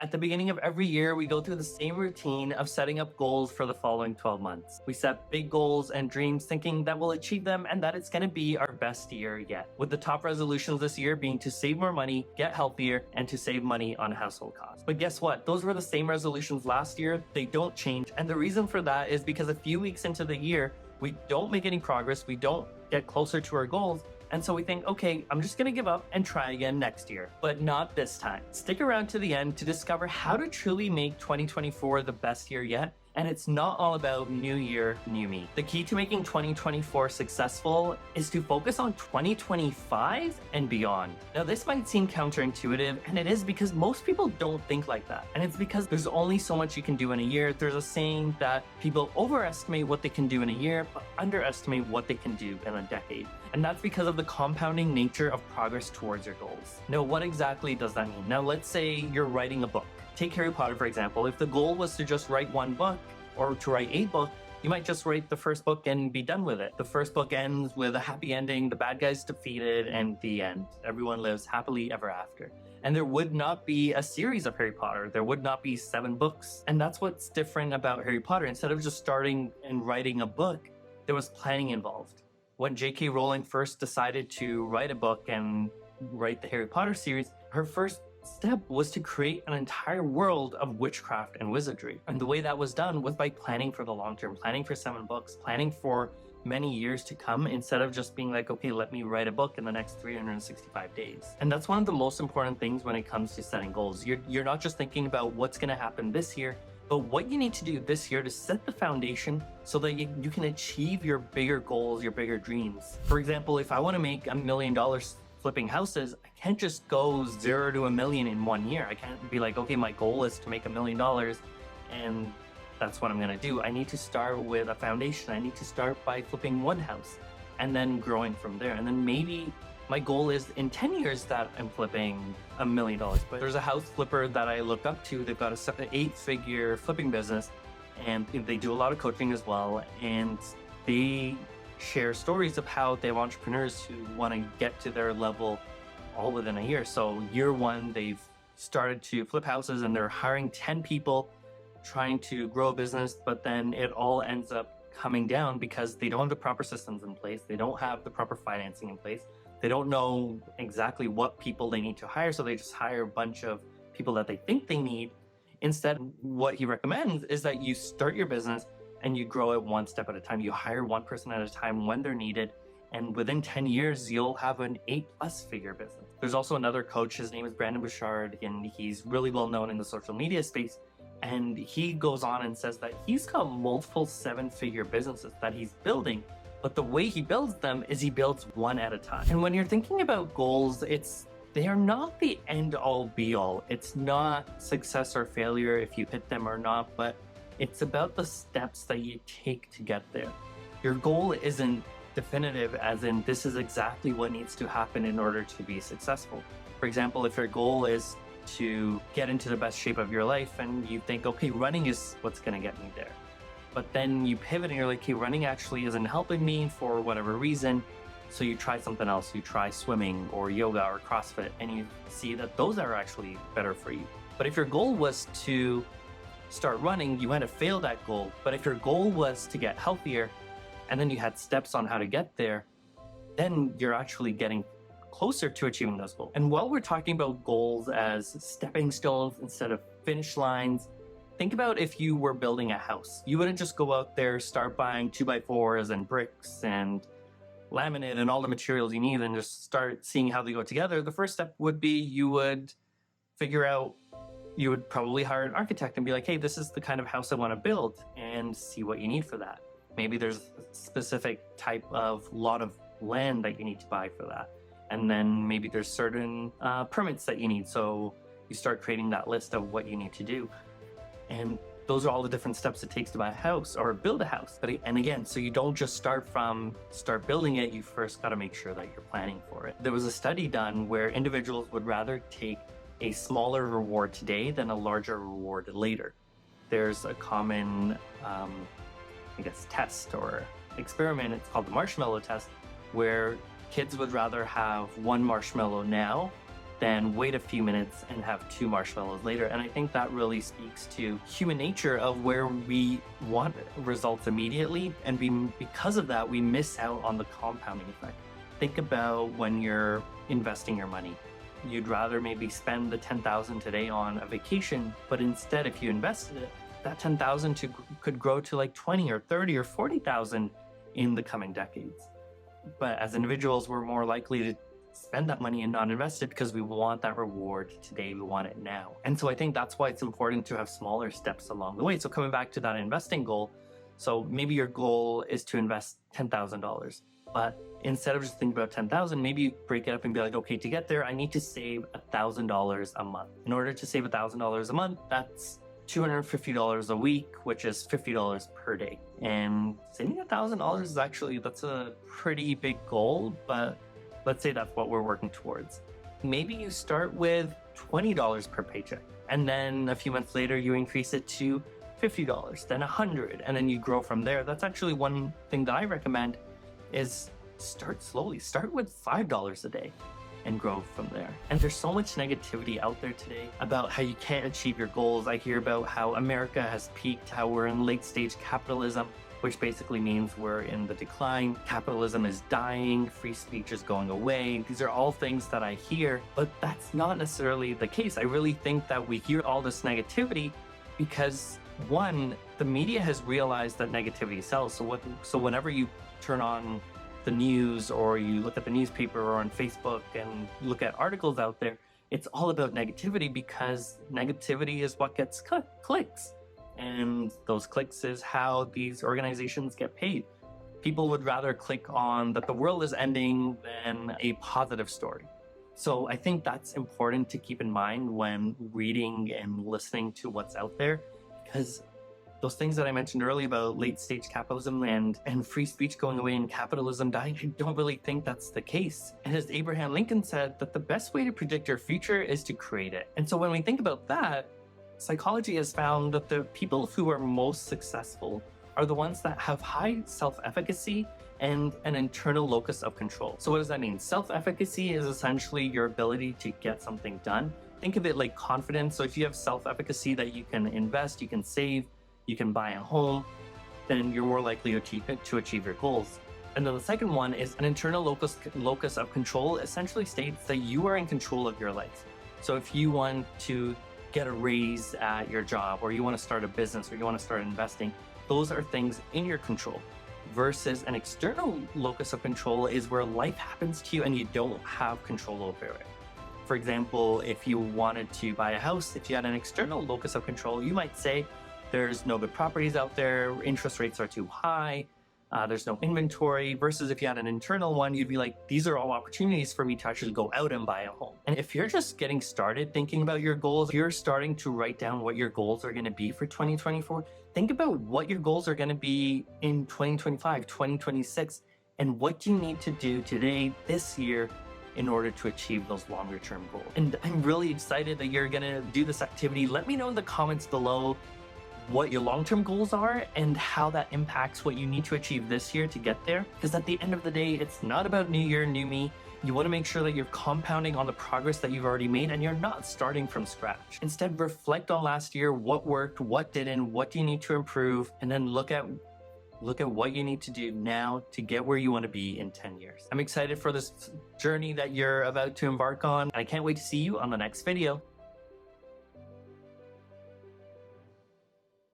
At the beginning of every year, we go through the same routine of setting up goals for the following 12 months. We set big goals and dreams thinking that we'll achieve them and that it's going to be our best year yet. With the top resolutions this year being to save more money, get healthier, and to save money on household costs. But guess what? Those were the same resolutions last year. They don't change. And the reason for that is because a few weeks into the year, we don't make any progress. We don't get closer to our goals. And so we think, okay, I'm just gonna give up and try again next year, but not this time. Stick around to the end to discover how to truly make 2024 the best year yet. And it's not all about new year, new me. The key to making 2024 successful is to focus on 2025 and beyond. Now, this might seem counterintuitive, and it is because most people don't think like that. And it's because there's only so much you can do in a year. There's a saying that people overestimate what they can do in a year, but underestimate what they can do in a decade. And that's because of the compounding nature of progress towards your goals. Now, what exactly does that mean? Now, let's say you're writing a book. Take Harry Potter, for example. If the goal was to just write one book or to write 8 books, you might just write the first book and be done with it. The first book ends with a happy ending, the bad guy's defeated, and the end. Everyone lives happily ever after. And there would not be a series of Harry Potter. There would not be 7 books. And that's what's different about Harry Potter. Instead of just starting and writing a book, there was planning involved. When J.K. Rowling first decided to write a book and write the Harry Potter series, her first step was to create an entire world of witchcraft and wizardry. And the way that was done was by planning for the long term, planning for 7 books, planning for many years to come, instead of just being like, okay, let me write a book in the next 365 days. And that's one of the most important things when it comes to setting goals. You're not just thinking about what's going to happen this year, but what you need to do this year to set the foundation so that you can achieve your bigger goals, your bigger dreams. For example, if I want to make $1 million flipping houses, I can't just go 0 to $1 million in 1 year. I can't be like, okay, my goal is to make $1 million and that's what I'm going to do. I need to start with a foundation. I need to start by flipping one house and then growing from there. And then maybe my goal is in 10 years that I'm flipping $1 million. But there's a house flipper that I look up to. They've got a 8-figure flipping business and they do a lot of coaching as well. And they share stories of how they have entrepreneurs who want to get to their level all within a year. So year 1, they've started to flip houses and they're hiring 10 people trying to grow a business, but then it all ends up coming down because they don't have the proper systems in place. They don't have the proper financing in place. They don't know exactly what people they need to hire. So they just hire a bunch of people that they think they need. Instead, what he recommends is that you start your business and you grow it one step at a time. You hire one person at a time when they're needed. And within 10 years, you'll have an 8+ figure business. There's also another coach. His name is Brandon Bouchard, and he's really well known in the social media space. And he goes on and says that he's got multiple 7-figure businesses that he's building. But the way he builds them is he builds one at a time. And when you're thinking about goals, they are not the end all be all. It's not success or failure if you hit them or not, but it's about the steps that you take to get there. Your goal isn't definitive as in this is exactly what needs to happen in order to be successful. For example, if your goal is to get into the best shape of your life and you think, okay, running is what's going to get me there. But then you pivot and you're like, okay, running actually isn't helping me for whatever reason. So you try something else. You try swimming or yoga or CrossFit and you see that those are actually better for you. But if your goal was to start running, you might have failed that goal. But if your goal was to get healthier and then you had steps on how to get there, then you're actually getting closer to achieving those goals. And while we're talking about goals as stepping stones instead of finish lines, think about if you were building a house. You wouldn't just go out there, start buying 2x4s and bricks and laminate and all the materials you need and just start seeing how they go together. The first step would be you would probably hire an architect and be like, hey, this is the kind of house I want to build, and see what you need for that. Maybe there's a specific type of lot of land that you need to buy for that. And then maybe there's certain permits that you need. So you start creating that list of what you need to do. And those are all the different steps it takes to buy a house or build a house. And again, so you don't just start building it, you first got to make sure that you're planning for it. There was a study done where individuals would rather take a smaller reward today than a larger reward later. There's a common, test or experiment. It's called the Marshmallow Test, where kids would rather have one marshmallow now than wait a few minutes and have 2 marshmallows later. And I think that really speaks to human nature of where we want results immediately, and because of that, we miss out on the compounding effect. Think about when you're investing your money. You'd rather maybe spend the $10,000 today on a vacation, but instead, if you invested it, that $10,000 could grow to like 20 or 30 or 40,000 in the coming decades. But as individuals, we're more likely to spend that money and not invest it because we want that reward today, we want it now. And so I think that's why it's important to have smaller steps along the way. So coming back to that investing goal, so maybe your goal is to invest $10,000, but instead of just thinking about 10,000, maybe you break it up and be like, okay, to get there, I need to save $1,000 a month. In order to save $1,000 a month, that's $250 a week, which is $50 per day. And saving $1,000 is that's a pretty big goal, but let's say that's what we're working towards. Maybe you start with $20 per paycheck, and then a few months later, you increase it to $50, then $100, and then you grow from there. That's actually one thing that I recommend is start slowly. Start with $5 a day and grow from there. And there's so much negativity out there today about how you can't achieve your goals. I hear about how America has peaked, how we're in late stage capitalism, which basically means we're in the decline. Capitalism is dying, free speech is going away. These are all things that I hear, but that's not necessarily the case. I really think that we hear all this negativity because, one, the media has realized that negativity sells. So whenever you turn on the news or you look at the newspaper or on Facebook and look at articles out there, it's all about negativity because negativity is what gets clicks. And those clicks is how these organizations get paid. People would rather click on that the world is ending than a positive story. So I think that's important to keep in mind when reading and listening to what's out there, because those things that I mentioned earlier about late stage capitalism and free speech going away and capitalism dying, I don't really think that's the case. And as Abraham Lincoln said, that the best way to predict your future is to create it. And so when we think about that, psychology has found that the people who are most successful are the ones that have high self-efficacy and an internal locus of control. So what does that mean? Self-efficacy is essentially your ability to get something done. Think of it like confidence. So if you have self-efficacy that you can invest, you can save, you can buy a home, then you're more likely to achieve your goals. And then the second one is an internal locus of control essentially states that you are in control of your life. So if you want to get a raise at your job, or you want to start a business, or you want to start investing, those are things in your control. Versus an external locus of control is where life happens to you and you don't have control over it. For example, if you wanted to buy a house, if you had an external locus of control, you might say, there's no good properties out there, interest rates are too high, there's no inventory. Versus if you had an internal one, you'd be like, these are all opportunities for me to actually go out and buy a home. And if you're just getting started thinking about your goals, you're starting to write down what your goals are going to be for 2024. Think about what your goals are going to be in 2025, 2026, and what you need to do today, this year, in order to achieve those longer term goals. And I'm really excited that you're going to do this activity. Let me know in the comments below what your long-term goals are and how that impacts what you need to achieve this year to get there. Because at the end of the day, it's not about new year, new me. You want to make sure that you're compounding on the progress that you've already made and you're not starting from scratch. Instead, reflect on last year, what worked, what didn't, what do you need to improve, and then look at what you need to do now to get where you want to be in 10 years. I'm excited for this journey that you're about to embark on. I can't wait to see you on the next video.